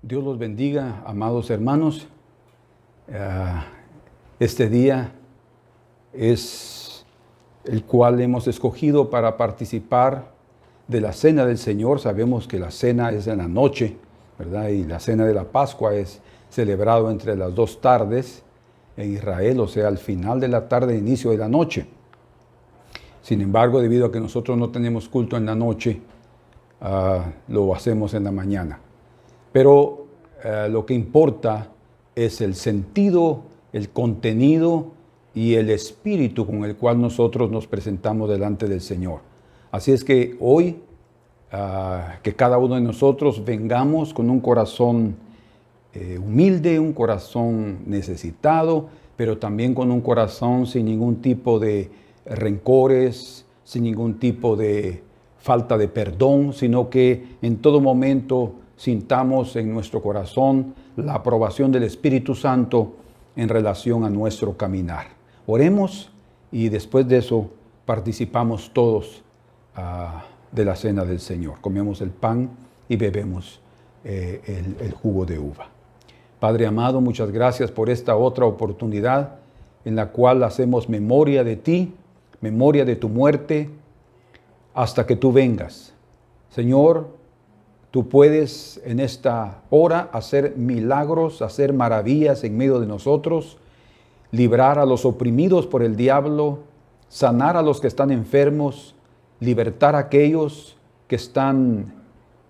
Dios los bendiga, amados hermanos. Este día es el cual hemos escogido para participar de la Cena del Señor. Sabemos que la cena es en la noche, ¿verdad? Y la Cena de la Pascua es celebrado entre las dos tardes en Israel, o sea, al final de la tarde, inicio de la noche. Sin embargo, debido a que nosotros no tenemos culto en la noche, lo hacemos en la mañana. Pero lo que importa es el sentido, el contenido y el espíritu con el cual nosotros nos presentamos delante del Señor. Así es que hoy, que cada uno de nosotros vengamos con un corazón humilde, un corazón necesitado, pero también con un corazón sin ningún tipo de rencores, sin ningún tipo de falta de perdón, sino que en todo momento sintamos en nuestro corazón la aprobación del Espíritu Santo en relación a nuestro caminar. Oremos y después de eso participamos todos de la cena del Señor. Comemos el pan y bebemos el jugo de uva. Padre amado, muchas gracias por esta otra oportunidad en la cual hacemos memoria de ti, memoria de tu muerte, hasta que tú vengas. Señor, tú puedes en esta hora hacer milagros, hacer maravillas en medio de nosotros, librar a los oprimidos por el diablo, sanar a los que están enfermos, libertar a aquellos que están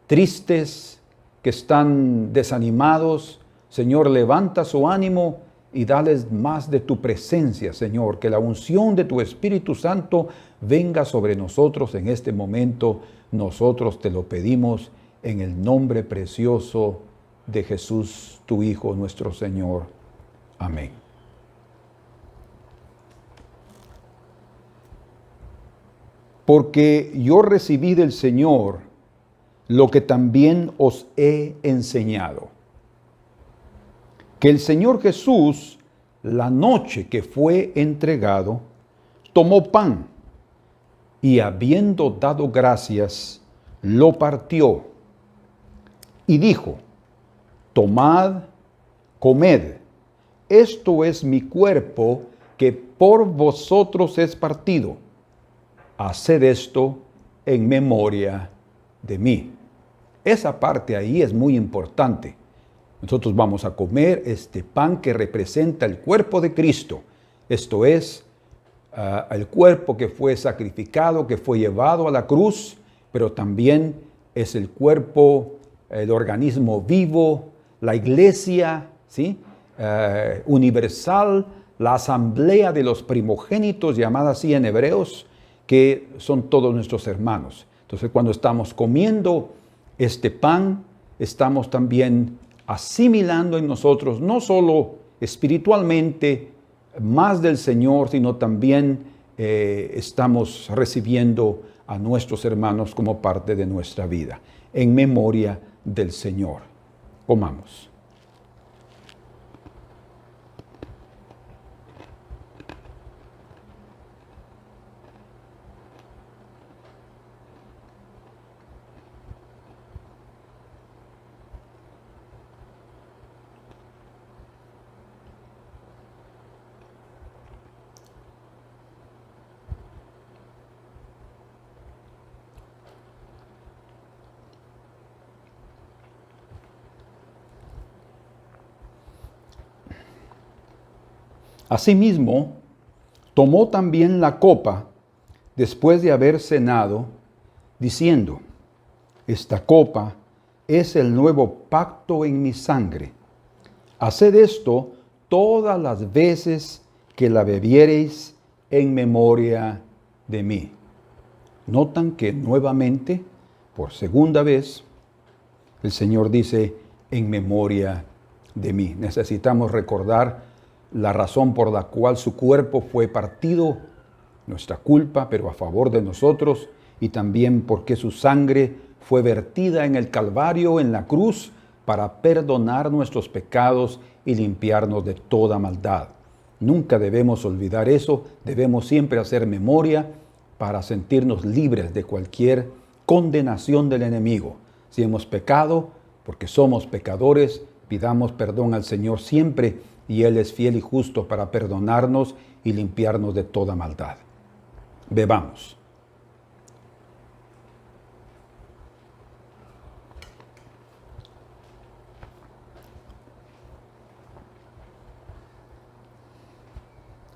tristes, que están desanimados. Señor, levanta su ánimo y dales más de tu presencia, Señor. Que la unción de tu Espíritu Santo venga sobre nosotros en este momento. Nosotros te lo pedimos en el nombre precioso de Jesús, tu Hijo, nuestro Señor. Amén. Porque yo recibí del Señor lo que también os he enseñado. Que el Señor Jesús, la noche que fue entregado, tomó pan y habiendo dado gracias, lo partió y dijo: tomad, comed, esto es mi cuerpo que por vosotros es partido. Haced esto en memoria de mí. Esa parte ahí es muy importante. Nosotros vamos a comer este pan que representa el cuerpo de Cristo. Esto es el cuerpo que fue sacrificado, que fue llevado a la cruz, pero también es el cuerpo, el organismo vivo, la iglesia, ¿sí? Universal, la asamblea de los primogénitos, llamada así en hebreos, que son todos nuestros hermanos. Entonces, cuando estamos comiendo este pan, estamos también asimilando en nosotros, no solo espiritualmente, más del Señor, sino también estamos recibiendo a nuestros hermanos como parte de nuestra vida, en memoria del Señor. Comamos. Asimismo, tomó también la copa después de haber cenado, diciendo: esta copa es el nuevo pacto en mi sangre. Haced esto todas las veces que la bebiereis en memoria de mí. Notan que nuevamente, por segunda vez, el Señor dice: en memoria de mí. Necesitamos recordar la razón por la cual su cuerpo fue partido, nuestra culpa, pero a favor de nosotros, y también porque su sangre fue vertida en el Calvario, en la cruz, para perdonar nuestros pecados y limpiarnos de toda maldad. Nunca debemos olvidar eso, debemos siempre hacer memoria para sentirnos libres de cualquier condenación del enemigo. Si hemos pecado, porque somos pecadores, pidamos perdón al Señor siempre, y Él es fiel y justo para perdonarnos y limpiarnos de toda maldad. Bebamos.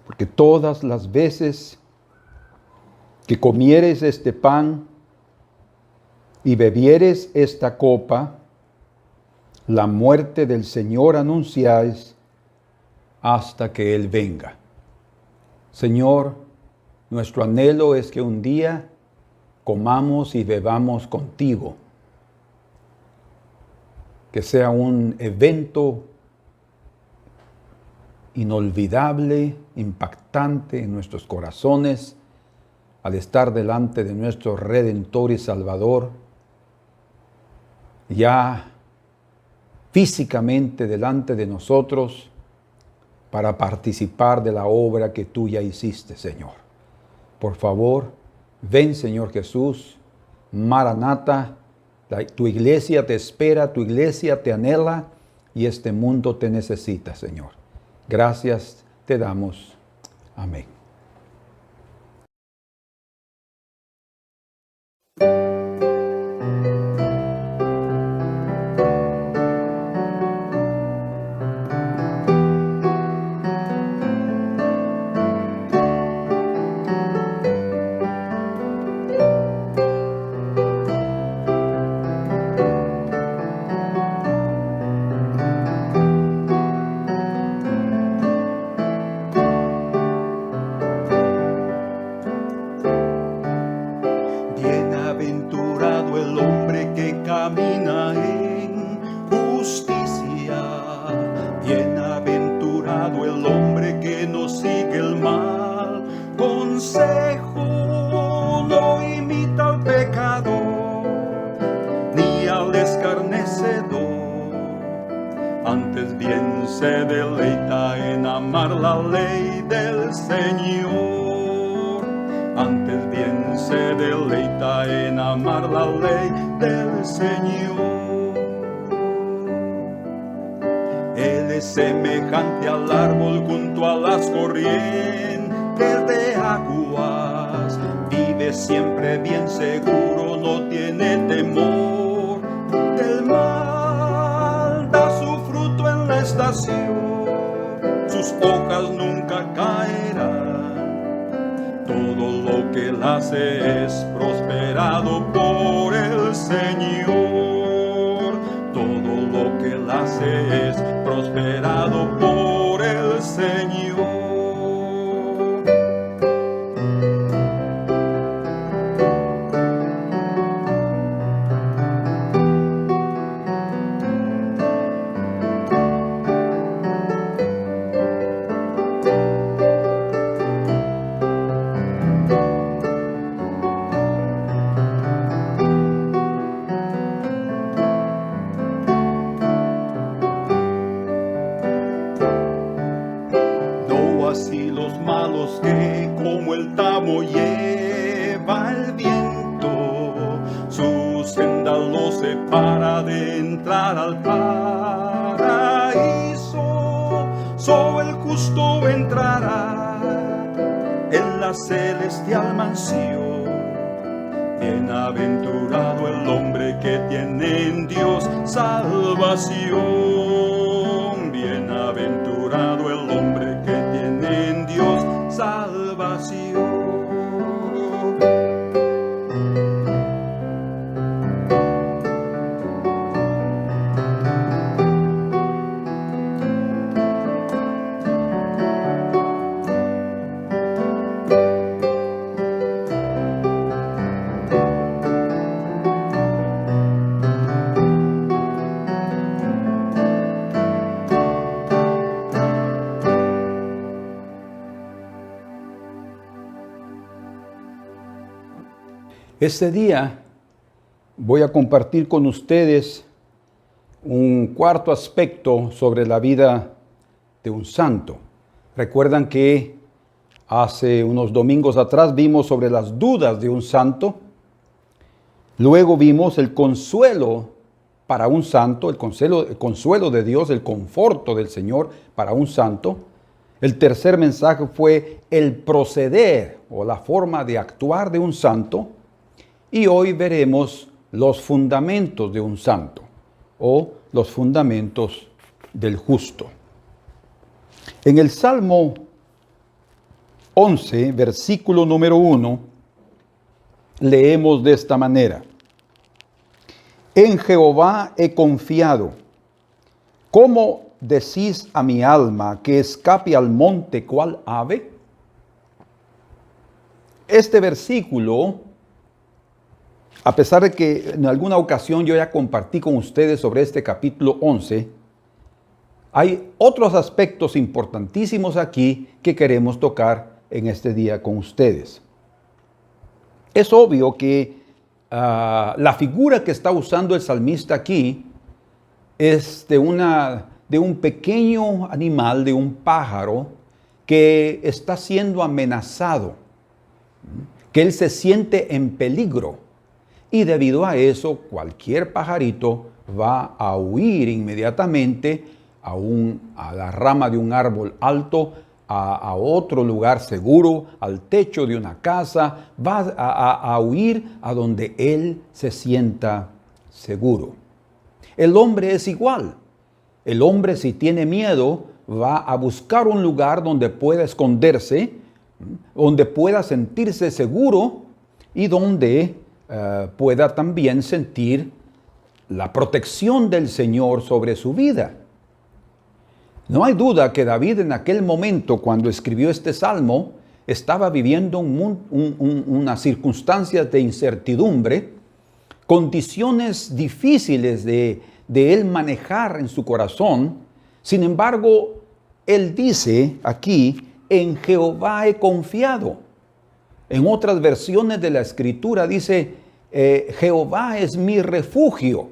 Porque todas las veces que comieres este pan y bebieres esta copa, la muerte del Señor anunciáis hasta que Él venga. Señor, nuestro anhelo es que un día comamos y bebamos contigo. Que sea un evento inolvidable, impactante en nuestros corazones, al estar delante de nuestro Redentor y Salvador, ya físicamente delante de nosotros, para participar de la obra que tú ya hiciste, Señor. Por favor, ven, Señor Jesús, Maranata, tu iglesia te espera, tu iglesia te anhela y este mundo te necesita, Señor. Gracias te damos. Amén. Bienaventurado el hombre que camina en justicia. Bienaventurado el hombre que no sigue el mal consejo, no imita al pecador, ni al escarnecedor. Antes bien se deleita en amar la ley del Señor. Antes bien se deleita en amar la ley del Señor. Él es semejante al árbol junto a las corrientes de aguas. Vive siempre bien seguro, no tiene temor del mal. Da su fruto en la estación, sus hojas nunca caerán. Todo lo que él hace es prosperado por el Señor. Todo lo que él hace es prosperado por el Señor. Así los malos que como el tamo lleva el viento, su senda los separa de entrar al paraíso. Solo el justo entrará en la celestial mansión. Bienaventurado el hombre que tiene en Dios salvación. Bienaventurado el hombre que tiene en Dios salvación. Este día voy a compartir con ustedes un cuarto aspecto sobre la vida de un santo. Recuerdan que hace unos domingos atrás vimos sobre las dudas de un santo. Luego vimos el consuelo para un santo, el consuelo de Dios, el conforto del Señor para un santo. El tercer mensaje fue el proceder o la forma de actuar de un santo. Y hoy veremos los fundamentos de un santo o los fundamentos del justo. En el Salmo 11, versículo número 1, leemos de esta manera: en Jehová he confiado. ¿Cómo decís a mi alma que escape al monte cual ave? Este versículo, a pesar de que en alguna ocasión yo ya compartí con ustedes sobre este capítulo 11, hay otros aspectos importantísimos aquí que queremos tocar en este día con ustedes. Es obvio que la figura que está usando el salmista aquí es de un pequeño animal, de un pájaro que está siendo amenazado, que él se siente en peligro. Y debido a eso, cualquier pajarito va a huir inmediatamente a la rama de un árbol alto, a otro lugar seguro, al techo de una casa, va a huir a donde él se sienta seguro. El hombre es igual. El hombre, si tiene miedo, va a buscar un lugar donde pueda esconderse, donde pueda sentirse seguro y donde pueda también sentir la protección del Señor sobre su vida. No hay duda que David en aquel momento, cuando escribió este salmo, estaba viviendo unas circunstancias de incertidumbre, condiciones difíciles de él manejar en su corazón. Sin embargo, él dice aquí: en Jehová he confiado. En otras versiones de la Escritura dice: Jehová es mi refugio.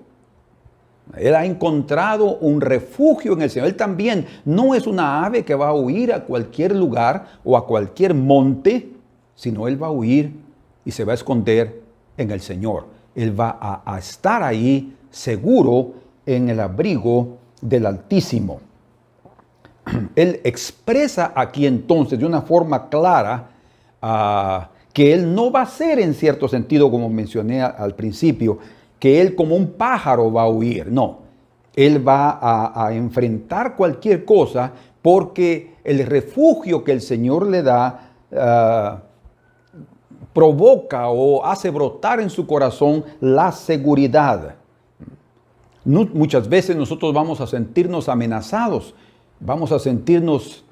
Él ha encontrado un refugio en el Señor. Él también no es una ave que va a huir a cualquier lugar o a cualquier monte, sino él va a huir y se va a esconder en el Señor. Él va a estar ahí seguro en el abrigo del Altísimo. Él expresa aquí entonces de una forma clara que él no va a ser, en cierto sentido, como mencioné al principio, que él como un pájaro va a huir. No, él va a enfrentar cualquier cosa porque el refugio que el Señor le da provoca o hace brotar en su corazón la seguridad. Muchas veces nosotros vamos a sentirnos amenazados, vamos a sentirnos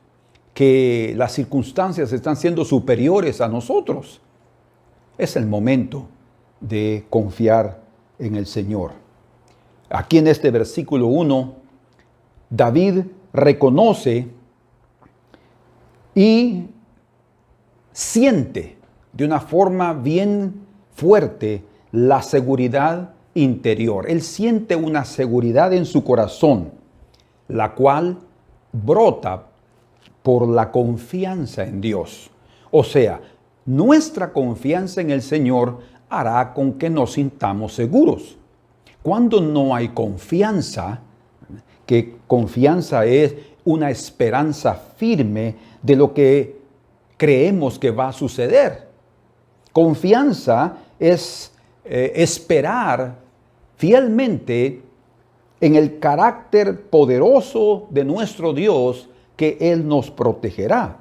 que las circunstancias están siendo superiores a nosotros. Es el momento de confiar en el Señor. Aquí en este versículo 1, David reconoce y siente de una forma bien fuerte la seguridad interior. Él siente una seguridad en su corazón, la cual brota por la confianza en Dios. O sea, nuestra confianza en el Señor hará con que nos sintamos seguros. Cuando no hay confianza, que confianza es una esperanza firme de lo que creemos que va a suceder. Confianza es esperar fielmente en el carácter poderoso de nuestro Dios, que Él nos protegerá.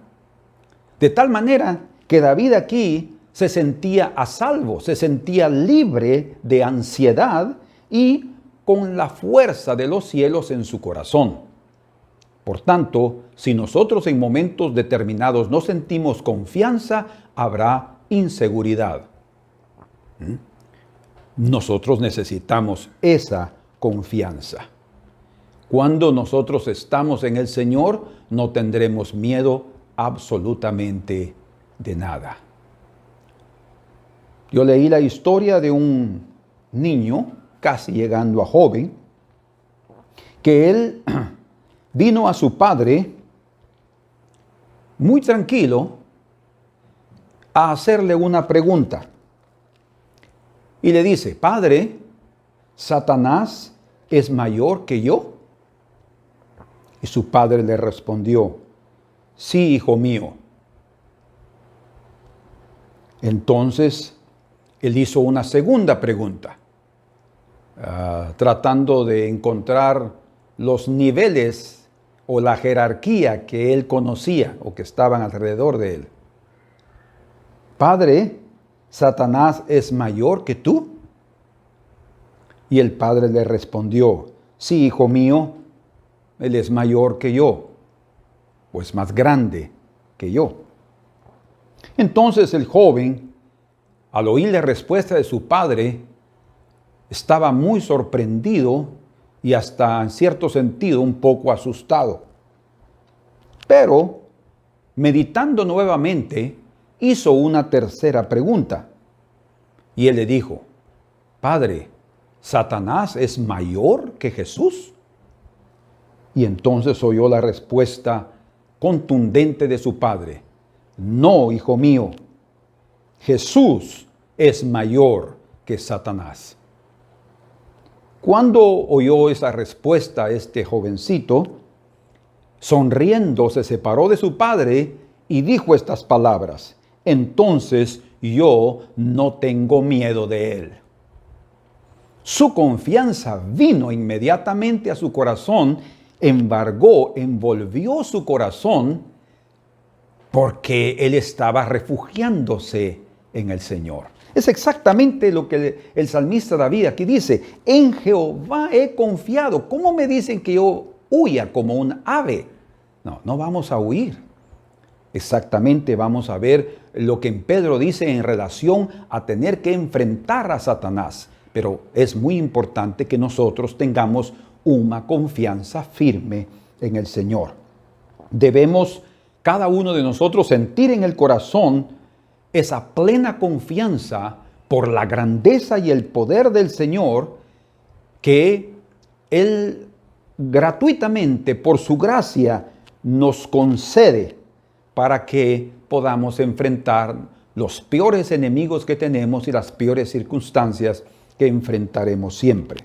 De tal manera que David aquí se sentía a salvo, se sentía libre de ansiedad y con la fuerza de los cielos en su corazón. Por tanto, si nosotros en momentos determinados no sentimos confianza, habrá inseguridad. Nosotros necesitamos esa confianza. Cuando nosotros estamos en el Señor, no tendremos miedo absolutamente de nada. Yo leí la historia de un niño, casi llegando a joven, que él vino a su padre muy tranquilo a hacerle una pregunta. Y le dice: Padre, Satanás es mayor que yo? Y su padre le respondió, sí, hijo mío. Entonces, él hizo una segunda pregunta, tratando de encontrar los niveles o la jerarquía que él conocía o que estaban alrededor de él. Padre, ¿Satanás es mayor que tú? Y el padre le respondió, sí, hijo mío, él es mayor que yo, o es más grande que yo. Entonces el joven, al oír la respuesta de su padre, estaba muy sorprendido y hasta en cierto sentido un poco asustado. Pero, meditando nuevamente, hizo una tercera pregunta. Y él le dijo, Padre, ¿Satanás es mayor que Jesús? Y entonces oyó la respuesta contundente de su padre. No, hijo mío, Jesús es mayor que Satanás. Cuando oyó esa respuesta este jovencito, sonriendo se separó de su padre y dijo estas palabras, entonces yo no tengo miedo de él. Su confianza vino inmediatamente a su corazón, envolvió su corazón, porque él estaba refugiándose en el Señor. Es exactamente lo que el salmista David aquí dice, en Jehová he confiado. ¿Cómo me dicen que yo huya como un ave? No vamos a huir. Exactamente vamos a ver lo que Pedro dice en relación a tener que enfrentar a Satanás. Pero es muy importante que nosotros tengamos una confianza firme en el Señor. Debemos cada uno de nosotros sentir en el corazón esa plena confianza por la grandeza y el poder del Señor que Él gratuitamente, por su gracia, nos concede para que podamos enfrentar los peores enemigos que tenemos y las peores circunstancias que enfrentaremos siempre.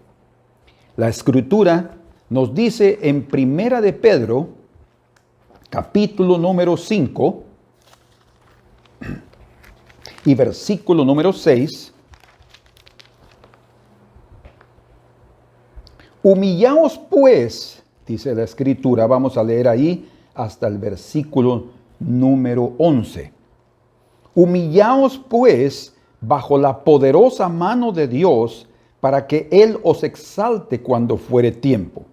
La Escritura nos dice en Primera de Pedro, capítulo número 5 y versículo número 6, humillaos pues, dice la Escritura, vamos a leer ahí hasta el versículo número 11. Humillaos pues bajo la poderosa mano de Dios, para que Él os exalte cuando fuere tiempo,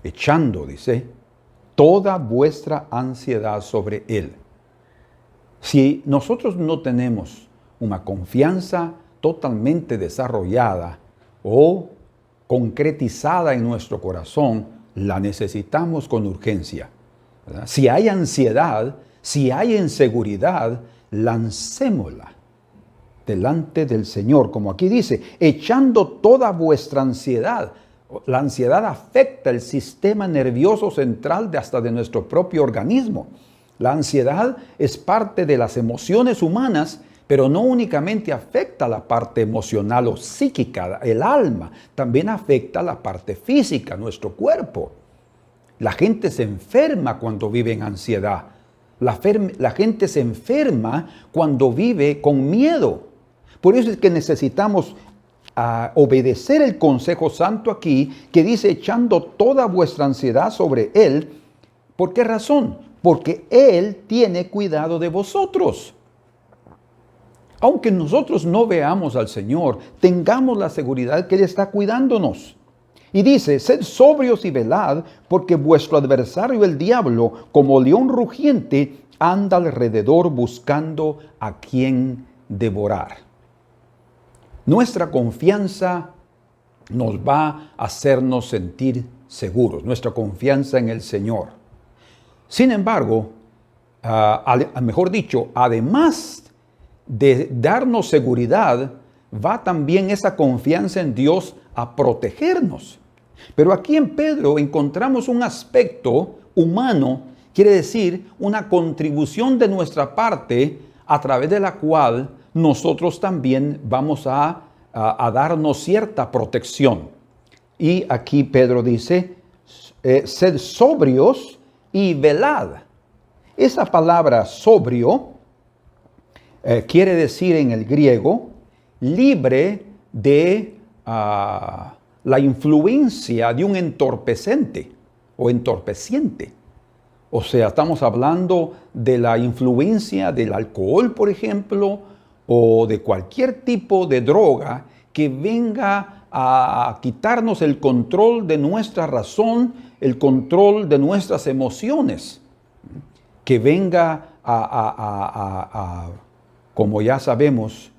echando, dice, toda vuestra ansiedad sobre Él. Si nosotros no tenemos una confianza totalmente desarrollada o concretizada en nuestro corazón, la necesitamos con urgencia, ¿verdad? Si hay ansiedad, si hay inseguridad, lancémosla delante del Señor, como aquí dice, echando toda vuestra ansiedad. La ansiedad afecta el sistema nervioso central hasta de nuestro propio organismo. La ansiedad es parte de las emociones humanas, pero no únicamente afecta la parte emocional o psíquica, el alma, también afecta la parte física, nuestro cuerpo. La gente se enferma cuando vive en ansiedad. La gente se enferma cuando vive con miedo. Por eso es que necesitamos obedecer el consejo santo aquí, que dice echando toda vuestra ansiedad sobre Él. ¿Por qué razón? Porque Él tiene cuidado de vosotros. Aunque nosotros no veamos al Señor, tengamos la seguridad que Él está cuidándonos. Y dice, sed sobrios y velad, porque vuestro adversario el diablo, como león rugiente, anda alrededor buscando a quien devorar. Nuestra confianza nos va a hacernos sentir seguros, nuestra confianza en el Señor. Sin embargo, mejor dicho, además de darnos seguridad, va también esa confianza en Dios a protegernos. Pero aquí en Pedro encontramos un aspecto humano, quiere decir una contribución de nuestra parte a través de la cual nosotros también vamos a darnos cierta protección. Y aquí Pedro dice, sed sobrios y velad. Esa palabra sobrio quiere decir en el griego libre de la influencia de un entorpecente o entorpeciente. O sea, estamos hablando de la influencia del alcohol, por ejemplo, o de cualquier tipo de droga que venga a quitarnos el control de nuestra razón, el control de nuestras emociones, que venga como ya sabemos,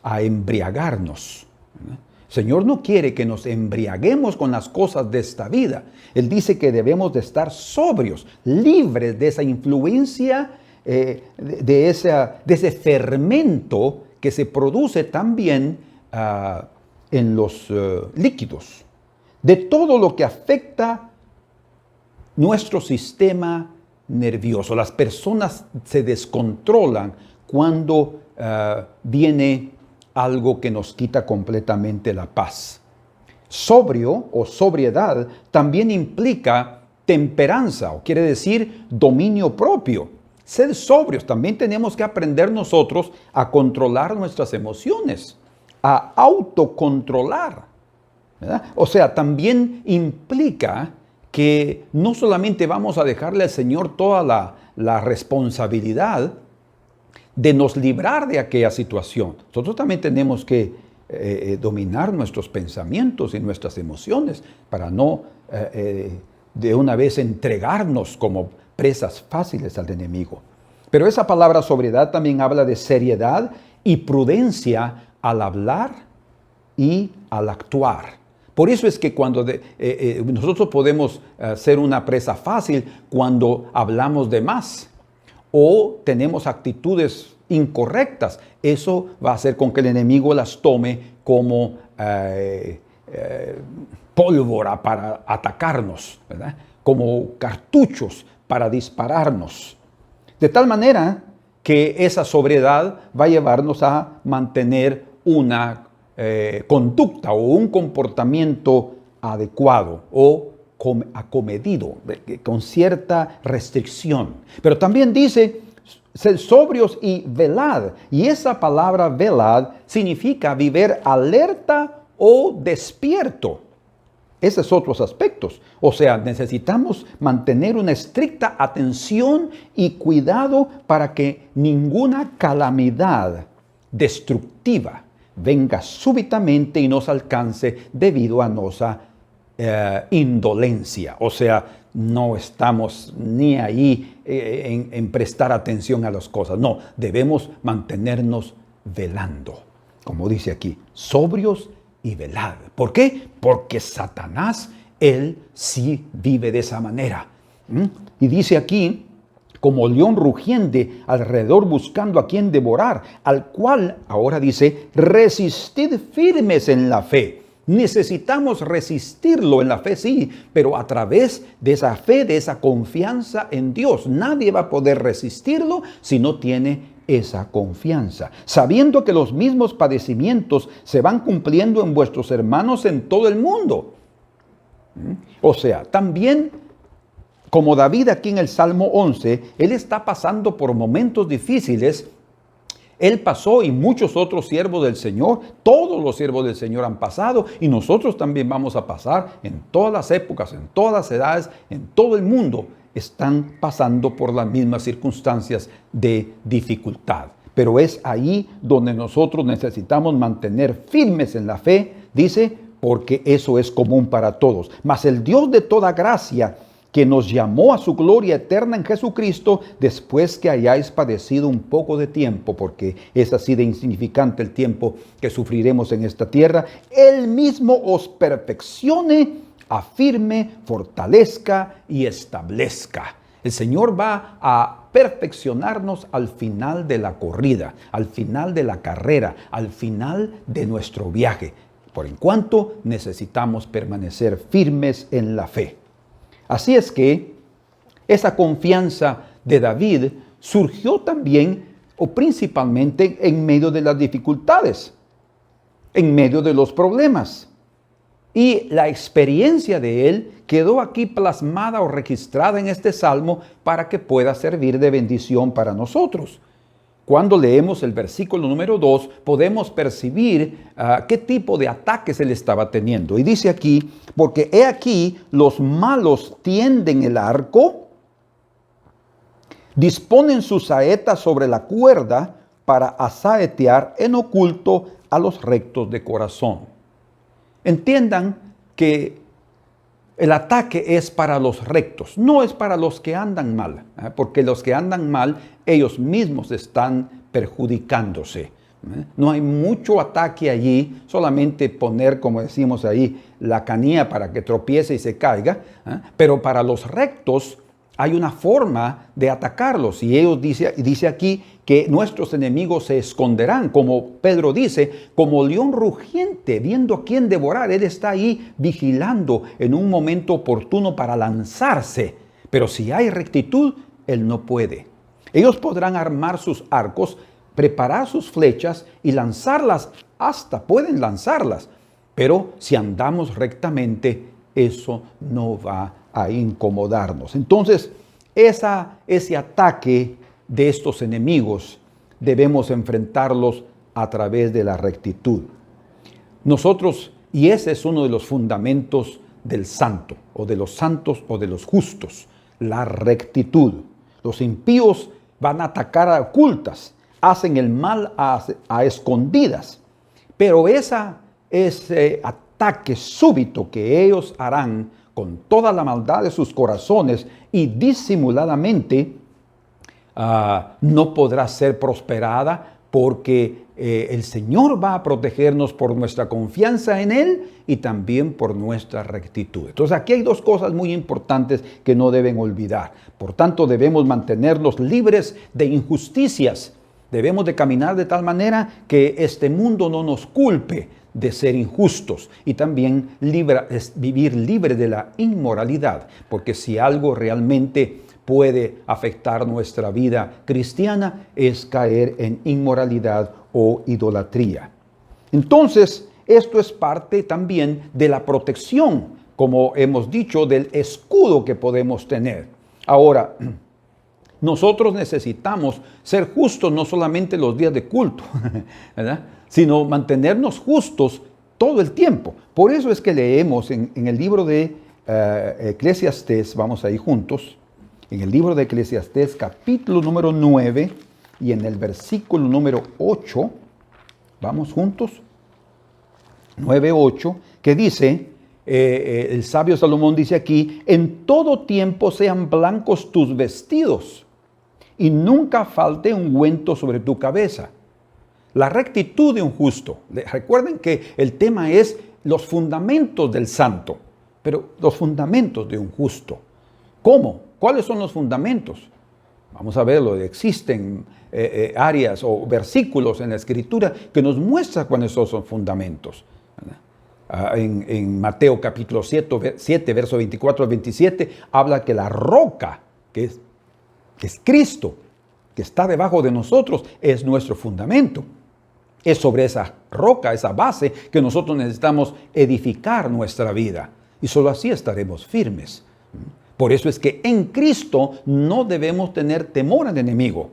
a embriagarnos. El Señor no quiere que nos embriaguemos con las cosas de esta vida. Él dice que debemos de estar sobrios, libres de esa influencia, de ese fermento que se produce también en los líquidos, de todo lo que afecta nuestro sistema nervioso. Las personas se descontrolan cuando viene algo que nos quita completamente la paz. Sobrio o sobriedad también implica temperanza, o quiere decir dominio propio. Ser sobrios, también tenemos que aprender nosotros a controlar nuestras emociones, a autocontrolar, ¿verdad? O sea, también implica que no solamente vamos a dejarle al Señor toda la responsabilidad de nos librar de aquella situación. Nosotros también tenemos que dominar nuestros pensamientos y nuestras emociones para no de una vez entregarnos como presas fáciles al enemigo. Pero esa palabra sobriedad también habla de seriedad y prudencia al hablar y al actuar. Por eso es que cuando nosotros podemos ser una presa fácil cuando hablamos de más o tenemos actitudes incorrectas. Eso va a hacer con que el enemigo las tome como pólvora para atacarnos, ¿verdad? Como cartuchos para dispararnos. De tal manera que esa sobriedad va a llevarnos a mantener una conducta o un comportamiento adecuado o acomedido, con cierta restricción. Pero también dice, sed sobrios y velad. Y esa palabra velad significa vivir alerta o despierto. Esos son otros aspectos. O sea, necesitamos mantener una estricta atención y cuidado para que ninguna calamidad destructiva venga súbitamente y nos alcance debido a nuestra indolencia. O sea, no estamos ni ahí en prestar atención a las cosas. No, debemos mantenernos velando. Como dice aquí, sobrios y velad. ¿Por qué? Porque Satanás, él sí vive de esa manera. Y dice aquí, como león rugiente alrededor buscando a quien devorar, al cual, ahora dice, resistid firmes en la fe. Necesitamos resistirlo en la fe, sí, pero a través de esa fe, de esa confianza en Dios. Nadie va a poder resistirlo si no tiene esa confianza, sabiendo que los mismos padecimientos se van cumpliendo en vuestros hermanos en todo el mundo. O sea, también como David aquí en el Salmo 11, él está pasando por momentos difíciles. Él pasó y muchos otros siervos del Señor, todos los siervos del Señor han pasado y nosotros también vamos a pasar en todas las épocas, en todas las edades, en todo el mundo. Están pasando por las mismas circunstancias de dificultad. Pero es ahí donde nosotros necesitamos mantener firmes en la fe, dice, porque eso es común para todos. Mas el Dios de toda gracia, que nos llamó a su gloria eterna en Jesucristo, después que hayáis padecido un poco de tiempo, porque es así de insignificante el tiempo que sufriremos en esta tierra, Él mismo os perfeccione, afirme, fortalezca y establezca. El Señor va a perfeccionarnos al final de la corrida, al final de la carrera, al final de nuestro viaje, por en cuanto necesitamos permanecer firmes en la fe. Así es que esa confianza de David surgió también o principalmente en medio de las dificultades, en medio de los problemas. Y la experiencia de él quedó aquí plasmada o registrada en este salmo para que pueda servir de bendición para nosotros. Cuando leemos el versículo número 2, podemos percibir qué tipo de ataques él estaba teniendo. Y dice aquí, porque he aquí los malos tienden el arco, disponen sus saetas sobre la cuerda para asaetear en oculto a los rectos de corazón. Entiendan que el ataque es para los rectos, no es para los que andan mal, porque los que andan mal, ellos mismos están perjudicándose. No hay mucho ataque allí, solamente poner, como decimos ahí, la canilla para que tropiece y se caiga, pero para los rectos hay una forma de atacarlos. Y ellos dice aquí que nuestros enemigos se esconderán, como Pedro dice, como león rugiente, viendo a quién devorar. Él está ahí vigilando en un momento oportuno para lanzarse. Pero si hay rectitud, él no puede. Ellos podrán armar sus arcos, preparar sus flechas y lanzarlas, hasta pueden lanzarlas. Pero si andamos rectamente, eso no va a incomodarnos. Entonces, ese ataque de estos enemigos debemos enfrentarlos a través de la rectitud. Nosotros, y ese es uno de los fundamentos del santo, o de los santos, o de los justos, la rectitud. Los impíos van a atacar a ocultas, hacen el mal a escondidas, pero ese ataque súbito que ellos harán con toda la maldad de sus corazones y disimuladamente, no podrá ser prosperada, porque el Señor va a protegernos por nuestra confianza en Él y también por nuestra rectitud. Entonces aquí hay dos cosas muy importantes que no deben olvidar. Por tanto, debemos mantenernos libres de injusticias. Debemos de caminar de tal manera que este mundo no nos culpe de ser injustos, y también vivir libre de la inmoralidad, porque si algo realmente puede afectar nuestra vida cristiana es caer en inmoralidad o idolatría. Entonces, esto es parte también de la protección, como hemos dicho, del escudo que podemos tener. Ahora, nosotros necesitamos ser justos no solamente los días de culto, ¿verdad?, sino mantenernos justos todo el tiempo. Por eso es que leemos en el libro de Eclesiastés, vamos ahí juntos, en el libro de Eclesiastés capítulo número 9 y en el versículo número 8, vamos juntos, 9:8, que dice, el sabio Salomón dice aquí, en todo tiempo sean blancos tus vestidos y nunca falte ungüento sobre tu cabeza. La rectitud de un justo. Recuerden que el tema es los fundamentos del santo, pero los fundamentos de un justo. ¿Cómo? ¿Cuáles son los fundamentos? Vamos a verlo. Existen áreas o versículos en la Escritura que nos muestran cuáles son esos fundamentos. En Mateo capítulo 7, verso 24 al 27, habla que la roca, que es Cristo, que está debajo de nosotros, es nuestro fundamento. Es sobre esa roca, esa base, que nosotros necesitamos edificar nuestra vida. Y solo así estaremos firmes. Por eso es que en Cristo no debemos tener temor al enemigo.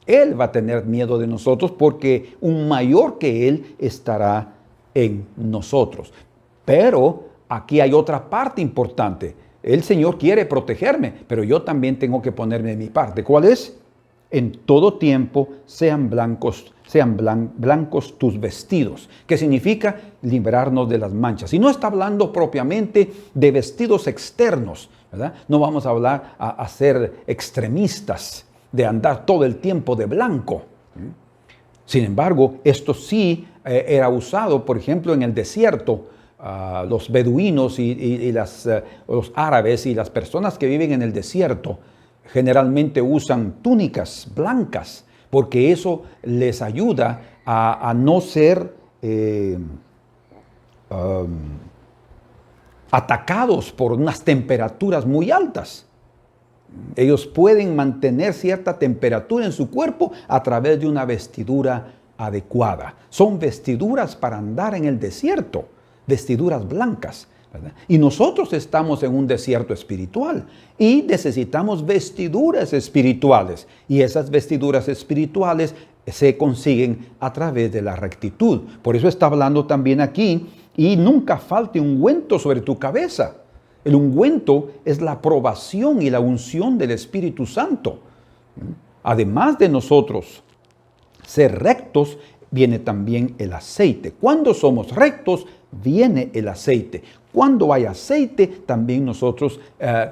Él va a tener miedo de nosotros porque un mayor que Él estará en nosotros. Pero aquí hay otra parte importante. El Señor quiere protegerme, pero yo también tengo que ponerme de mi parte. ¿Cuál es? En todo tiempo sean blancos tus vestidos, que significa librarnos de las manchas. Y no está hablando propiamente de vestidos externos, ¿verdad? No vamos a hablar a ser extremistas, de andar todo el tiempo de blanco. Sin embargo, esto sí era usado, por ejemplo, en el desierto. Los beduinos y los árabes y las personas que viven en el desierto generalmente usan túnicas blancas, porque eso les ayuda a no ser atacados por unas temperaturas muy altas. Ellos pueden mantener cierta temperatura en su cuerpo a través de una vestidura adecuada. Son vestiduras para andar en el desierto. vestiduras blancas, ¿verdad? Y nosotros estamos en un desierto espiritual y necesitamos vestiduras espirituales. Y esas vestiduras espirituales se consiguen a través de la rectitud. Por eso está hablando también aquí, y nunca falte ungüento sobre tu cabeza. El ungüento es la aprobación y la unción del Espíritu Santo. Además de nosotros ser rectos, viene también el aceite. Cuando somos rectos, viene el aceite. Cuando hay aceite, también nosotros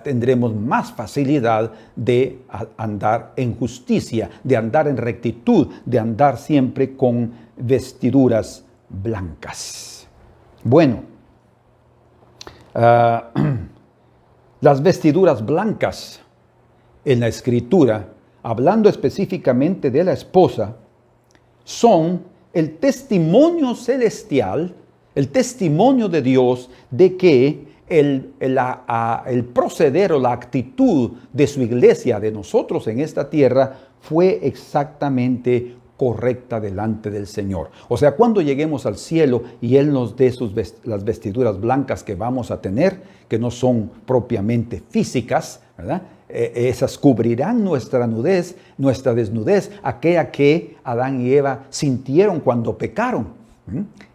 tendremos más facilidad de andar en justicia, de andar en rectitud, de andar siempre con vestiduras blancas. Bueno, las vestiduras blancas en la Escritura, hablando específicamente de la esposa, son el testimonio celestial, el testimonio de Dios de que el proceder o la actitud de su iglesia, de nosotros en esta tierra, fue exactamente correcta delante del Señor. O sea, cuando lleguemos al cielo y Él nos dé las vestiduras blancas que vamos a tener, que no son propiamente físicas, ¿verdad? Esas cubrirán nuestra desnudez, aquella que Adán y Eva sintieron cuando pecaron.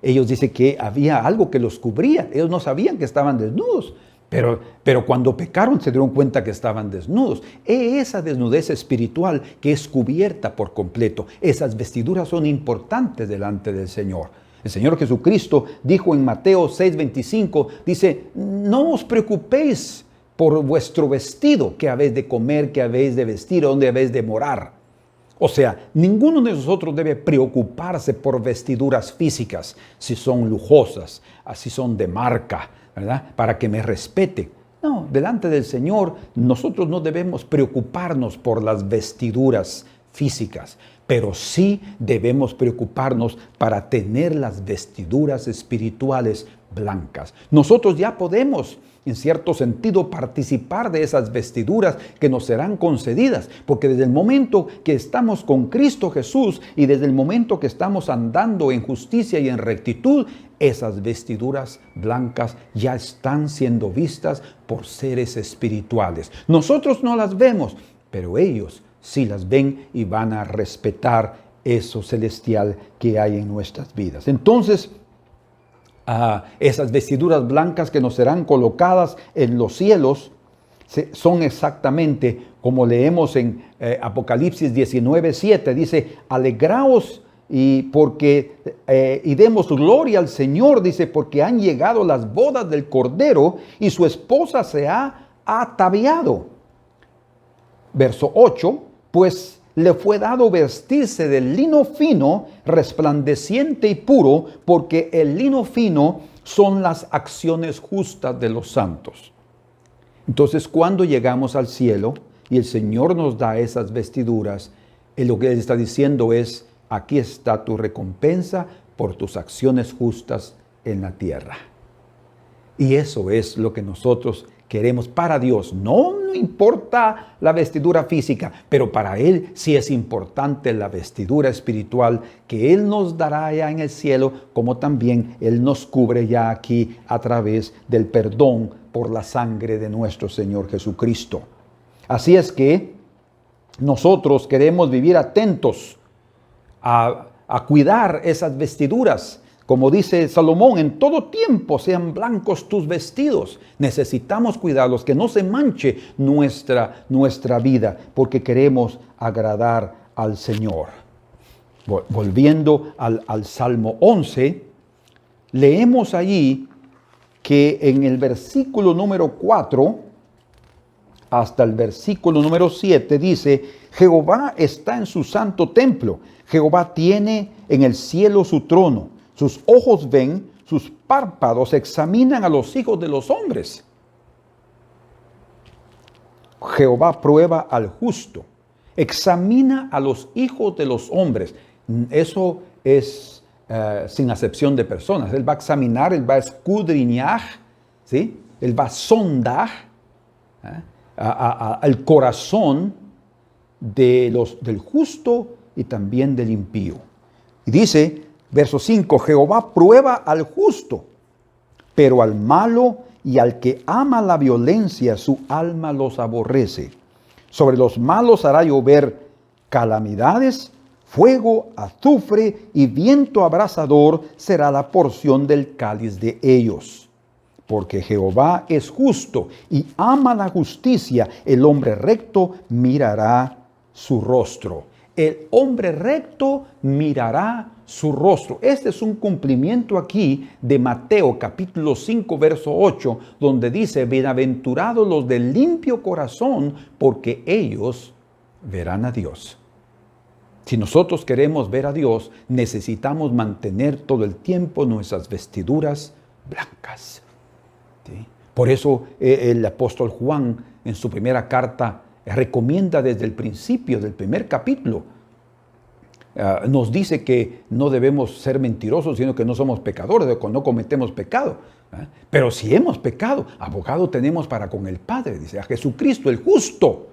Ellos dicen que había algo que los cubría. Ellos no sabían que estaban desnudos, pero cuando pecaron se dieron cuenta que estaban desnudos. Esa desnudez espiritual que es cubierta por completo. Esas vestiduras son importantes delante del Señor. El Señor Jesucristo dijo en Mateo 6:25, dice, no os preocupéis por vuestro vestido, qué habéis de comer, qué habéis de vestir, dónde habéis de morar. O sea, ninguno de nosotros debe preocuparse por vestiduras físicas, si son lujosas, si son de marca, ¿verdad? Para que me respete. No, delante del Señor nosotros no debemos preocuparnos por las vestiduras físicas, pero sí debemos preocuparnos para tener las vestiduras espirituales blancas. Nosotros ya podemos, en cierto sentido, participar de esas vestiduras que nos serán concedidas, porque desde el momento que estamos con Cristo Jesús y desde el momento que estamos andando en justicia y en rectitud, esas vestiduras blancas ya están siendo vistas por seres espirituales. Nosotros no las vemos, pero ellos sí las ven y van a respetar eso celestial que hay en nuestras vidas. Entonces, esas vestiduras blancas que nos serán colocadas en los cielos son exactamente como leemos en Apocalipsis 19:7. Dice, alegraos y demos gloria al Señor, dice, porque han llegado las bodas del Cordero y su esposa se ha ataviado. Verso 8, pues le fue dado vestirse de lino fino, resplandeciente y puro, porque el lino fino son las acciones justas de los santos. Entonces, cuando llegamos al cielo y el Señor nos da esas vestiduras, lo que Él está diciendo es, aquí está tu recompensa por tus acciones justas en la tierra. Y eso es lo que nosotros queremos para Dios. No importa la vestidura física, pero para Él sí es importante la vestidura espiritual que Él nos dará ya en el cielo, como también Él nos cubre ya aquí a través del perdón por la sangre de nuestro Señor Jesucristo. Así es que nosotros queremos vivir atentos a cuidar esas vestiduras. Como dice Salomón, en todo tiempo sean blancos tus vestidos. Necesitamos cuidarlos, que no se manche nuestra vida, porque queremos agradar al Señor. Volviendo al Salmo 11, leemos allí que en el versículo número 4 hasta el versículo número 7 dice, Jehová está en su santo templo, Jehová tiene en el cielo su trono. Sus ojos ven, sus párpados examinan a los hijos de los hombres. Jehová prueba al justo, examina a los hijos de los hombres. Eso es sin acepción de personas. Él va a examinar, Él va a escudriñar, ¿sí? Él va a sondar el corazón del justo y también del impío. Y dice, verso 5, Jehová prueba al justo pero al malo y al que ama la violencia, su alma los aborrece. Sobre los malos hará llover calamidades, fuego, azufre y viento abrasador será la porción del cáliz de ellos. Porque Jehová es justo y ama la justicia, el hombre recto mirará su rostro. El hombre recto mirará su rostro. Este es un cumplimiento aquí de Mateo capítulo 5 verso 8, donde dice: bienaventurados los de limpio corazón, porque ellos verán a Dios. Si nosotros queremos ver a Dios, necesitamos mantener todo el tiempo nuestras vestiduras blancas. ¿Sí? Por eso el apóstol Juan en su primera carta recomienda desde el principio del primer capítulo, nos dice que no debemos ser mentirosos, sino que no somos pecadores, no cometemos pecado. Pero si hemos pecado, abogado tenemos para con el Padre, dice, a Jesucristo el justo.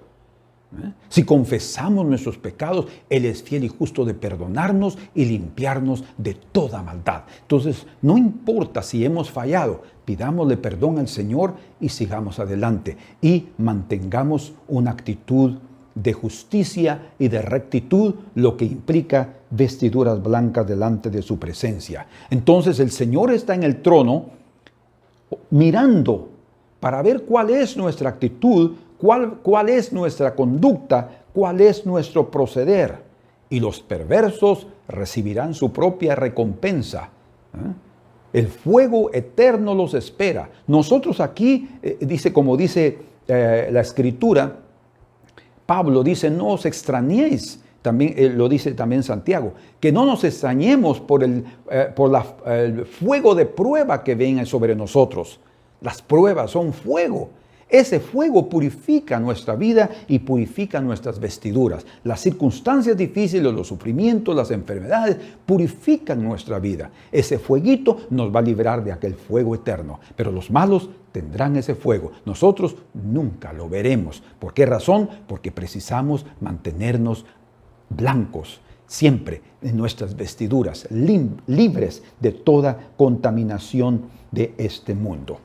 Si confesamos nuestros pecados, Él es fiel y justo de perdonarnos y limpiarnos de toda maldad. Entonces, no importa si hemos fallado, pidámosle perdón al Señor y sigamos adelante. Y mantengamos una actitud de justicia y de rectitud, lo que implica vestiduras blancas delante de su presencia. Entonces, el Señor está en el trono mirando para ver cuál es nuestra actitud, cuál es nuestra conducta, cuál es nuestro proceder. Y los perversos recibirán su propia recompensa. El fuego eterno los espera. Nosotros aquí, como dice la Escritura, Pablo dice, no os extrañéis. También lo dice también Santiago, que no nos extrañemos por el fuego de prueba que viene sobre nosotros. Las pruebas son fuego. Ese fuego purifica nuestra vida y purifica nuestras vestiduras. Las circunstancias difíciles, los sufrimientos, las enfermedades purifican nuestra vida. Ese fueguito nos va a librar de aquel fuego eterno. Pero los malos tendrán ese fuego. Nosotros nunca lo veremos. ¿Por qué razón? Porque precisamos mantenernos blancos siempre en nuestras vestiduras, libres de toda contaminación de este mundo.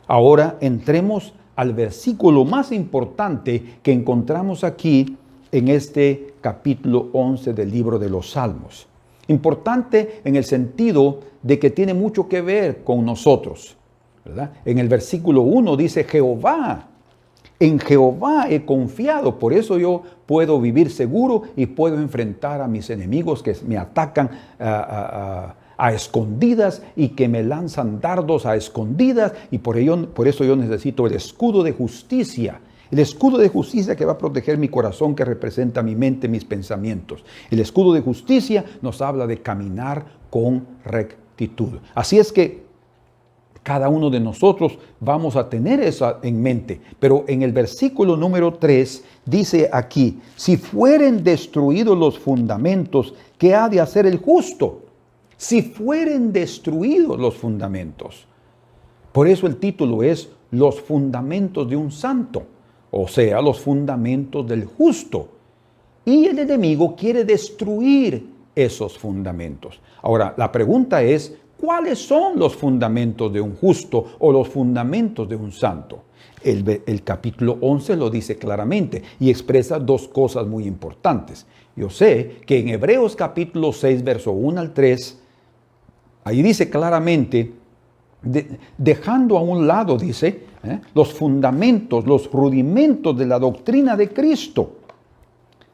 Ahora entremos al versículo más importante que encontramos aquí en este capítulo 11 del libro de los Salmos. Importante en el sentido de que tiene mucho que ver con nosotros, ¿verdad? En el versículo 1 dice, Jehová, en Jehová he confiado, por eso yo puedo vivir seguro y puedo enfrentar a mis enemigos que me atacan a escondidas y que me lanzan dardos a escondidas, y por eso yo necesito el escudo de justicia. El escudo de justicia que va a proteger mi corazón, que representa mi mente, mis pensamientos. El escudo de justicia nos habla de caminar con rectitud. Así es que cada uno de nosotros vamos a tener eso en mente. Pero en el versículo número 3 dice aquí, si fueren destruidos los fundamentos, ¿qué ha de hacer el justo? Si fueren destruidos los fundamentos. Por eso el título es Los fundamentos de un santo, o sea, los fundamentos del justo. Y el enemigo quiere destruir esos fundamentos. Ahora, la pregunta es, ¿cuáles son los fundamentos de un justo o los fundamentos de un santo? El capítulo 11 lo dice claramente y expresa dos cosas muy importantes. Yo sé que en Hebreos capítulo 6, verso 1 al 3, ahí dice claramente, dejando a un lado, dice, los fundamentos, los rudimentos de la doctrina de Cristo.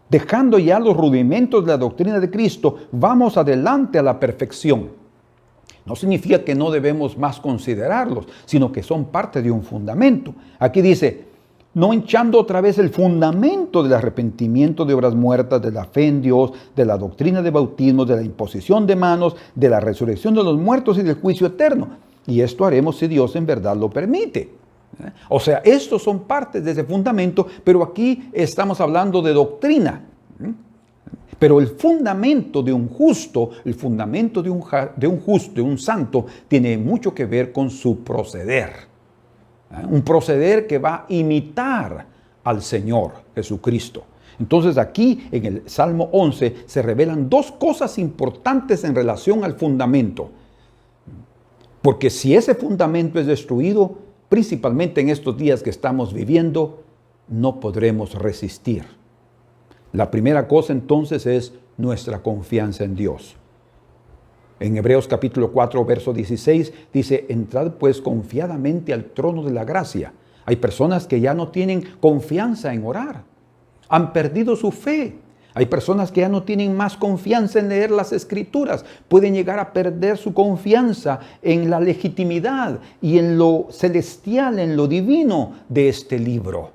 Dejando ya los rudimentos de la doctrina de Cristo, vamos adelante a la perfección. No significa que no debemos más considerarlos, sino que son parte de un fundamento. Aquí dice, no hinchando otra vez el fundamento del arrepentimiento de obras muertas, de la fe en Dios, de la doctrina de bautismo, de la imposición de manos, de la resurrección de los muertos y del juicio eterno. Y esto haremos si Dios en verdad lo permite. O sea, estos son partes de ese fundamento, pero aquí estamos hablando de doctrina. Pero el fundamento de un justo, el fundamento de un justo, de un santo, tiene mucho que ver con su proceder. Un proceder que va a imitar al Señor Jesucristo. Entonces aquí en el Salmo 11 se revelan dos cosas importantes en relación al fundamento. Porque si ese fundamento es destruido, principalmente en estos días que estamos viviendo, no podremos resistir. La primera cosa entonces es nuestra confianza en Dios. En Hebreos capítulo 4, verso 16, dice, entrad pues confiadamente al trono de la gracia. Hay personas que ya no tienen confianza en orar. Han perdido su fe. Hay personas que ya no tienen más confianza en leer las Escrituras. Pueden llegar a perder su confianza en la legitimidad y en lo celestial, en lo divino de este libro.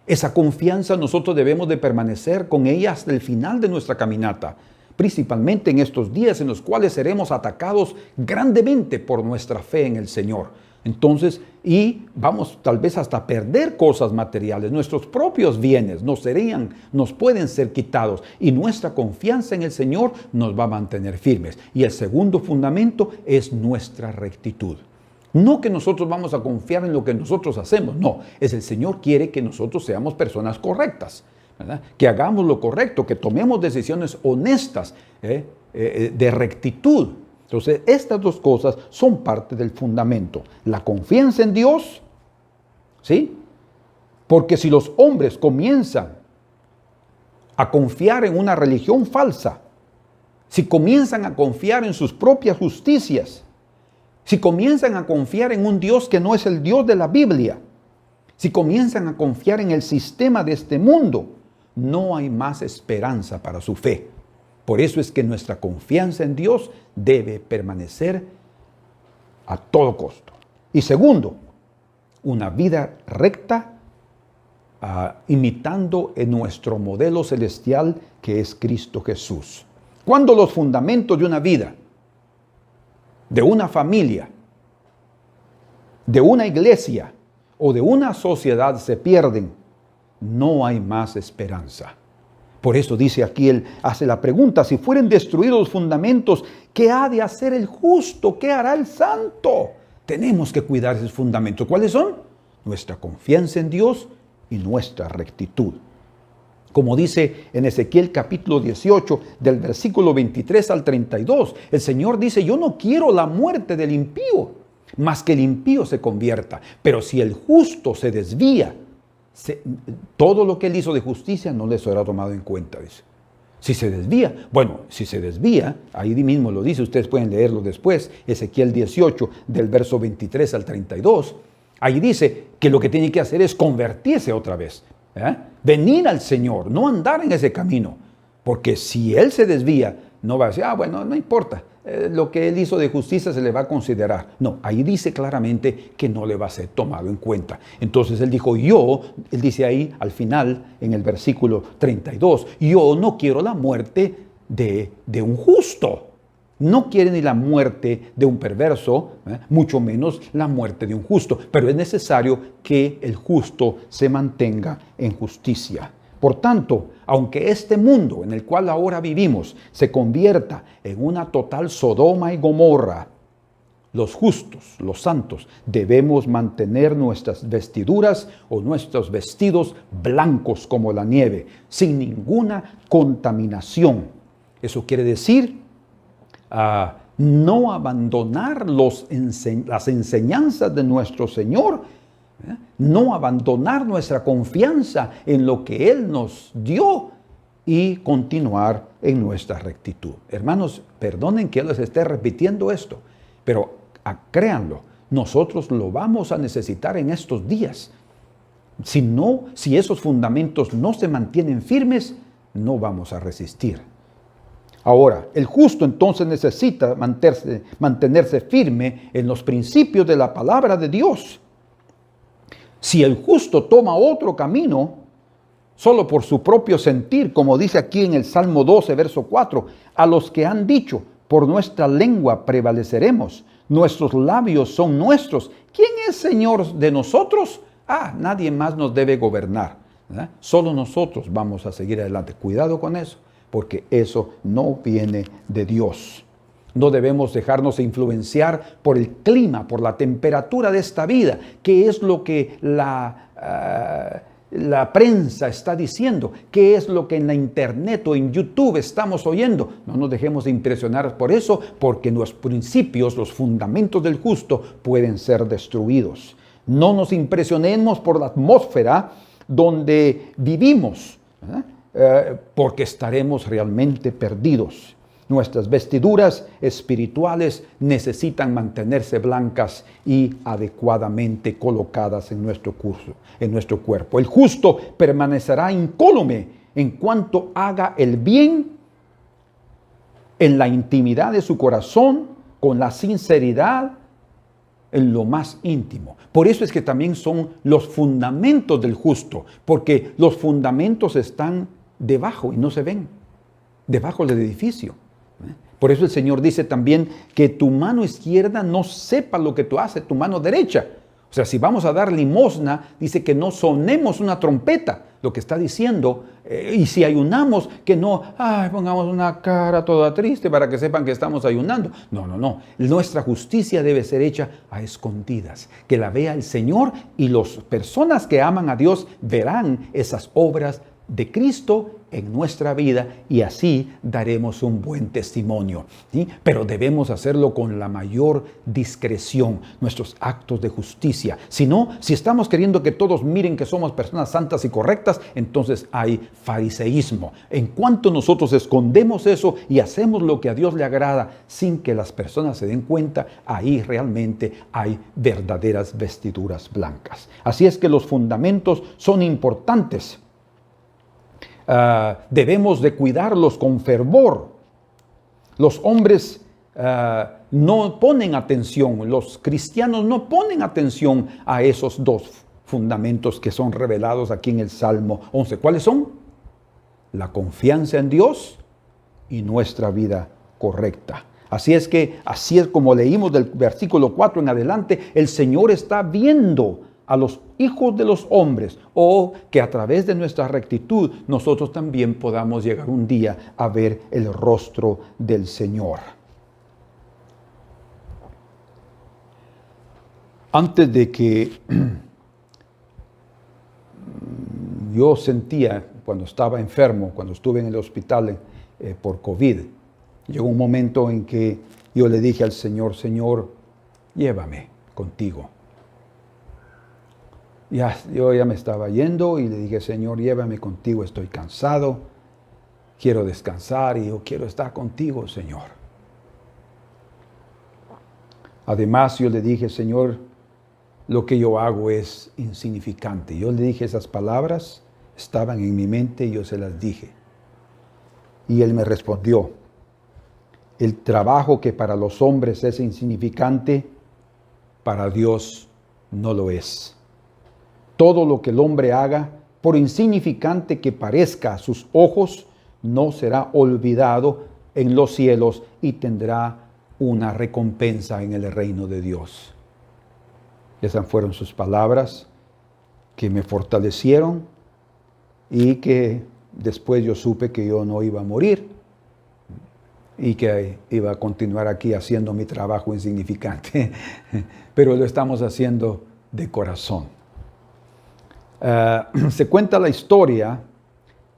Esa confianza nosotros debemos de permanecer con ella hasta el final de nuestra caminata. Principalmente en estos días en los cuales seremos atacados grandemente por nuestra fe en el Señor. Entonces, y vamos tal vez hasta perder cosas materiales, nuestros propios bienes nos pueden ser quitados y nuestra confianza en el Señor nos va a mantener firmes. Y el segundo fundamento es nuestra rectitud. No que nosotros vamos a confiar en lo que nosotros hacemos, no, es el Señor quiere que nosotros seamos personas correctas, ¿verdad? Que hagamos lo correcto, que tomemos decisiones honestas, de rectitud. Entonces, estas dos cosas son parte del fundamento. La confianza en Dios, ¿sí? Porque si los hombres comienzan a confiar en una religión falsa, si comienzan a confiar en sus propias justicias, si comienzan a confiar en un Dios que no es el Dios de la Biblia, si comienzan a confiar en el sistema de este mundo, no hay más esperanza para su fe. Por eso es que nuestra confianza en Dios debe permanecer a todo costo. Y segundo, una vida recta, imitando en nuestro modelo celestial que es Cristo Jesús. Cuando los fundamentos de una vida, de una familia, de una iglesia o de una sociedad se pierden, no hay más esperanza. Por eso dice aquí, él hace la pregunta, si fueren destruidos los fundamentos, ¿qué ha de hacer el justo? ¿Qué hará el santo? Tenemos que cuidar esos fundamentos. ¿Cuáles son? Nuestra confianza en Dios y nuestra rectitud. Como dice en Ezequiel capítulo 18, del versículo 23 al 32, el Señor dice, yo no quiero la muerte del impío, más que el impío se convierta. Pero si el justo se desvía, todo lo que él hizo de justicia no le será tomado en cuenta, dice. Si se desvía, ahí mismo lo dice, ustedes pueden leerlo después, Ezequiel 18, del verso 23 al 32, ahí dice que lo que tiene que hacer es convertirse otra vez, venir al Señor, no andar en ese camino, porque si él se desvía, no va a decir, no importa, lo que él hizo de justicia se le va a considerar. No, ahí dice claramente que no le va a ser tomado en cuenta. Entonces él dijo, él dice ahí al final, en el versículo 32, yo no quiero la muerte de un justo. No quiere ni la muerte de un perverso, mucho menos la muerte de un justo. Pero es necesario que el justo se mantenga en justicia. Por tanto, aunque este mundo en el cual ahora vivimos se convierta en una total Sodoma y Gomorra, los justos, los santos, debemos mantener nuestras vestiduras o nuestros vestidos blancos como la nieve, sin ninguna contaminación. Eso quiere decir no abandonar las enseñanzas de nuestro Señor, no abandonar nuestra confianza en lo que Él nos dio y continuar en nuestra rectitud. Hermanos, perdonen que les esté repitiendo esto, pero créanlo, nosotros lo vamos a necesitar en estos días. Si esos fundamentos no se mantienen firmes, no vamos a resistir. Ahora, el justo entonces necesita mantenerse firme en los principios de la palabra de Dios. Si el justo toma otro camino, solo por su propio sentir, como dice aquí en el Salmo 12, verso 4, a los que han dicho, por nuestra lengua prevaleceremos, nuestros labios son nuestros. ¿Quién es Señor de nosotros? Nadie más nos debe gobernar, ¿verdad? Solo nosotros vamos a seguir adelante. Cuidado con eso, porque eso no viene de Dios. No debemos dejarnos influenciar por el clima, por la temperatura de esta vida, que es lo que la prensa está diciendo, qué es lo que en la internet o en YouTube estamos oyendo. No nos dejemos de impresionar por eso, porque los principios, los fundamentos del justo pueden ser destruidos. No nos impresionemos por la atmósfera donde vivimos, porque estaremos realmente perdidos. Nuestras vestiduras espirituales necesitan mantenerse blancas y adecuadamente colocadas en nuestro cuerpo. El justo permanecerá incólume en cuanto haga el bien en la intimidad de su corazón, con la sinceridad en lo más íntimo. Por eso es que también son los fundamentos del justo, porque los fundamentos están debajo y no se ven, debajo del edificio. Por eso el Señor dice también que tu mano izquierda no sepa lo que tú haces, tu mano derecha. O sea, si vamos a dar limosna, dice que no sonemos una trompeta. Lo que está diciendo, y si ayunamos, que no pongamos una cara toda triste para que sepan que estamos ayunando. No. Nuestra justicia debe ser hecha a escondidas. Que la vea el Señor, y las personas que aman a Dios verán esas obras de Cristo en nuestra vida, y así daremos un buen testimonio, ¿sí? Pero debemos hacerlo con la mayor discreción, nuestros actos de justicia. Si no, si estamos queriendo que todos miren que somos personas santas y correctas, entonces hay fariseísmo. En cuanto nosotros escondemos eso y hacemos lo que a Dios le agrada sin que las personas se den cuenta, ahí realmente hay verdaderas vestiduras blancas. Así es que los fundamentos son importantes. Debemos de cuidarlos con fervor. Los hombres no ponen atención, los cristianos no ponen atención a esos dos fundamentos que son revelados aquí en el Salmo 11. ¿Cuáles son? La confianza en Dios y nuestra vida correcta. Así es como leímos del versículo 4 en adelante, el Señor está viendo a los hijos de los hombres, o que a través de nuestra rectitud nosotros también podamos llegar un día a ver el rostro del Señor. Antes de que yo sentía, cuando estaba enfermo, cuando estuve en el hospital por COVID, llegó un momento en que yo le dije al Señor, Señor, llévame contigo. Yo ya me estaba yendo y le dije, Señor, llévame contigo, estoy cansado, quiero descansar y yo quiero estar contigo, Señor. Además, yo le dije, Señor, lo que yo hago es insignificante. Yo le dije esas palabras, estaban en mi mente y yo se las dije. Y Él me respondió, el trabajo que para los hombres es insignificante, para Dios no lo es. Todo lo que el hombre haga, por insignificante que parezca a sus ojos, no será olvidado en los cielos y tendrá una recompensa en el reino de Dios. Esas fueron sus palabras que me fortalecieron y que después yo supe que yo no iba a morir y que iba a continuar aquí haciendo mi trabajo insignificante. Pero lo estamos haciendo de corazón. Se cuenta la historia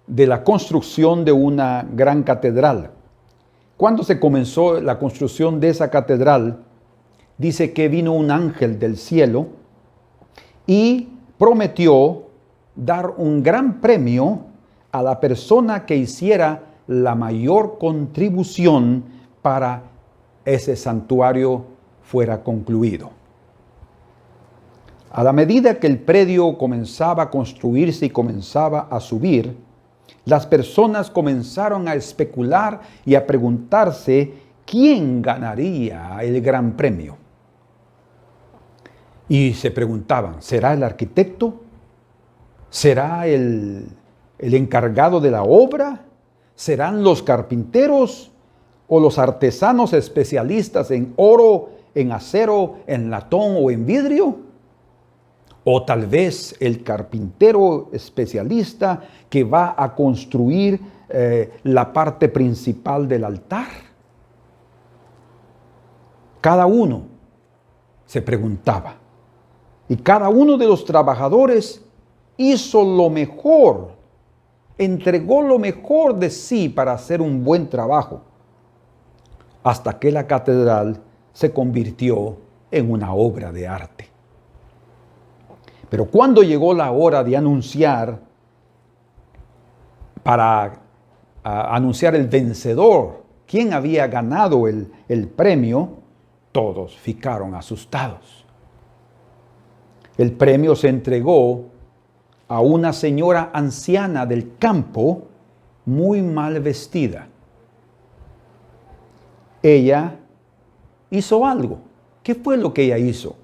de la construcción de una gran catedral. Cuando se comenzó la construcción de esa catedral, dice que vino un ángel del cielo y prometió dar un gran premio a la persona que hiciera la mayor contribución para ese santuario fuera concluido. A la medida que el predio comenzaba a construirse y comenzaba a subir, las personas comenzaron a especular y a preguntarse quién ganaría el gran premio. Y se preguntaban, ¿será el arquitecto? ¿Será el encargado de la obra? ¿Serán los carpinteros o los artesanos especialistas en oro, en acero, en latón o en vidrio? O tal vez el carpintero especialista que va a construir la parte principal del altar. Cada uno se preguntaba. Y cada uno de los trabajadores hizo lo mejor, entregó lo mejor de sí para hacer un buen trabajo, hasta que la catedral se convirtió en una obra de arte. Pero cuando llegó la hora de anunciar, para anunciar el vencedor, quién había ganado el premio, todos ficaron asustados. El premio se entregó a una señora anciana del campo, muy mal vestida. Ella hizo algo. ¿Qué fue lo que ella hizo?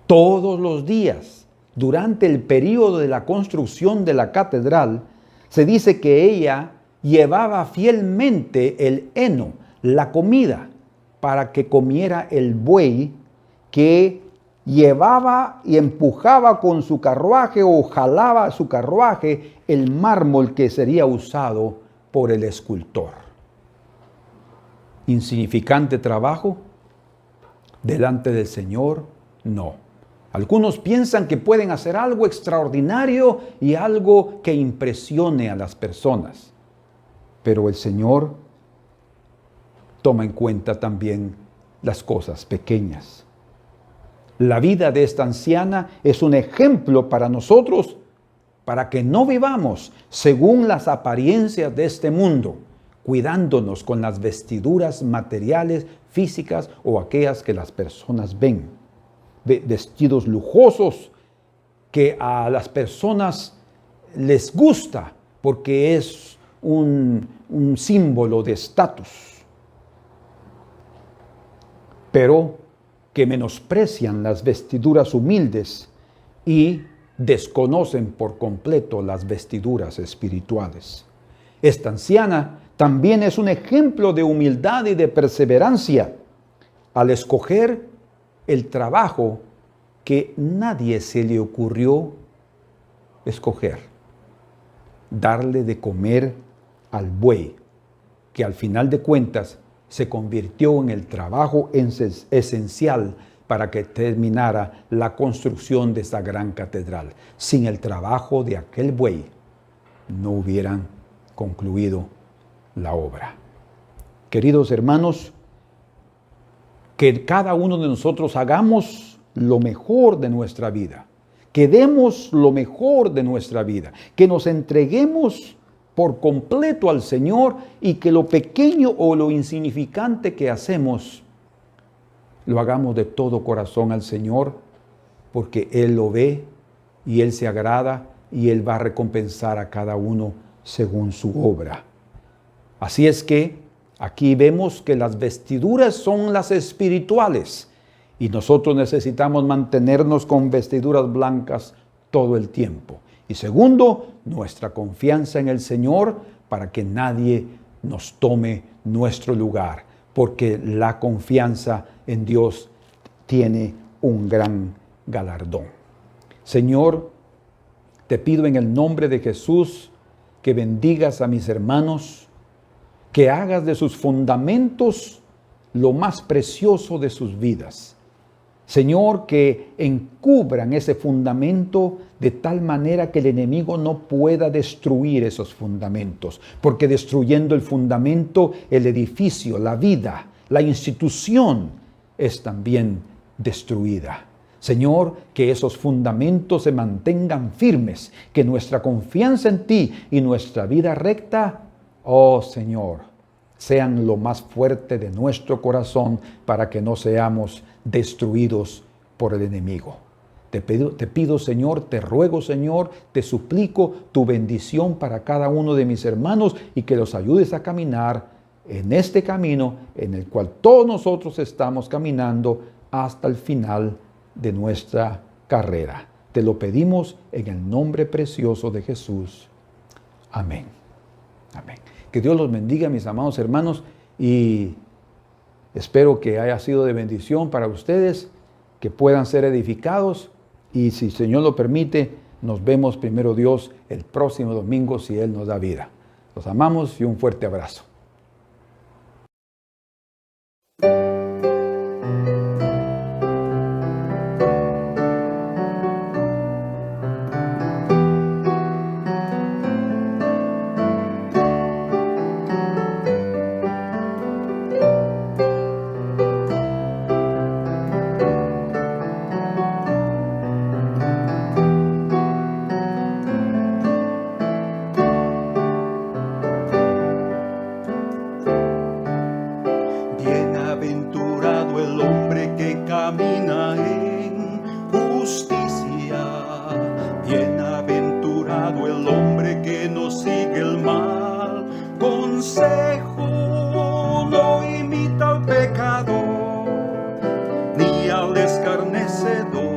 Todos los días, durante el período de la construcción de la catedral, se dice que ella llevaba fielmente el heno, la comida, para que comiera el buey que llevaba y empujaba con su carruaje o jalaba su carruaje el mármol que sería usado por el escultor. ¿Insignificante trabajo? Delante del Señor, no. Algunos piensan que pueden hacer algo extraordinario y algo que impresione a las personas. Pero el Señor toma en cuenta también las cosas pequeñas. La vida de esta anciana es un ejemplo para nosotros, para que no vivamos según las apariencias de este mundo, cuidándonos con las vestiduras materiales, físicas o aquellas que las personas ven. Vestidos lujosos que a las personas les gusta porque es un símbolo de estatus, pero que menosprecian las vestiduras humildes y desconocen por completo las vestiduras espirituales. Esta anciana también es un ejemplo de humildad y de perseverancia al escoger el trabajo que nadie se le ocurrió escoger: darle de comer al buey, que al final de cuentas se convirtió en el trabajo esencial para que terminara la construcción de esta gran catedral. Sin el trabajo de aquel buey, no hubieran concluido la obra. Queridos hermanos, que cada uno de nosotros hagamos lo mejor de nuestra vida, que demos lo mejor de nuestra vida, que nos entreguemos por completo al Señor y que lo pequeño o lo insignificante que hacemos, lo hagamos de todo corazón al Señor, porque Él lo ve y Él se agrada y Él va a recompensar a cada uno según su obra. Así es que aquí vemos que las vestiduras son las espirituales y nosotros necesitamos mantenernos con vestiduras blancas todo el tiempo. Y segundo, nuestra confianza en el Señor para que nadie nos tome nuestro lugar, porque la confianza en Dios tiene un gran galardón. Señor, te pido en el nombre de Jesús que bendigas a mis hermanos, que hagas de sus fundamentos lo más precioso de sus vidas. Señor, que encubran ese fundamento de tal manera que el enemigo no pueda destruir esos fundamentos, porque destruyendo el fundamento, el edificio, la vida, la institución es también destruida. Señor, que esos fundamentos se mantengan firmes, que nuestra confianza en ti y nuestra vida recta, oh Señor, sean lo más fuerte de nuestro corazón para que no seamos destruidos por el enemigo. Te pido, Señor, te ruego, Señor, te suplico tu bendición para cada uno de mis hermanos y que los ayudes a caminar en este camino en el cual todos nosotros estamos caminando hasta el final de nuestra carrera. Te lo pedimos en el nombre precioso de Jesús. Amén. Amén. Que Dios los bendiga, mis amados hermanos, y espero que haya sido de bendición para ustedes, que puedan ser edificados, y si el Señor lo permite, nos vemos primero Dios el próximo domingo si Él nos da vida. Los amamos y un fuerte abrazo. consejo no imita al pecador, ni al escarnecedor.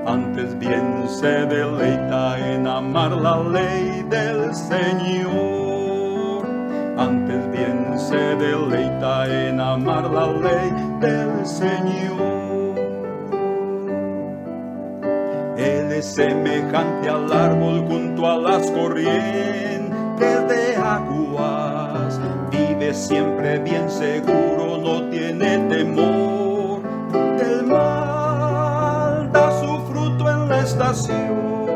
Antes bien se deleita en amar la ley del Señor. Antes bien se deleita en amar la ley del Señor. Él es semejante al árbol junto a las corrientes de aguas. Vive siempre bien seguro, no tiene temor del mal. Da su fruto en la estación,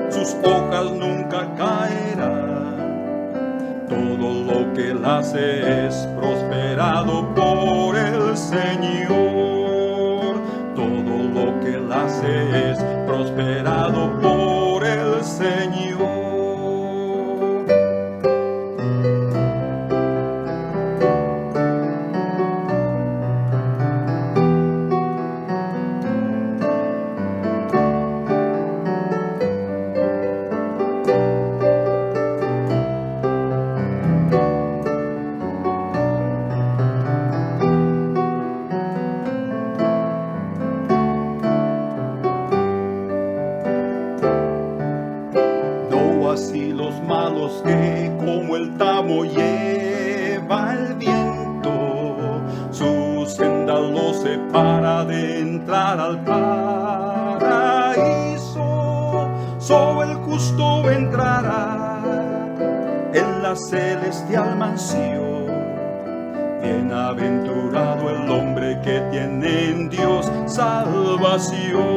sus hojas nunca caerán. Todo lo que él hace es prosperado por el Señor. Todo lo que él hace es prosperado por el Señor. Así los malos que como el tamo lleva el viento, su senda los separa de entrar al paraíso. Solo el justo entrará en la celestial mansión. Bienaventurado el hombre que tiene en Dios salvación.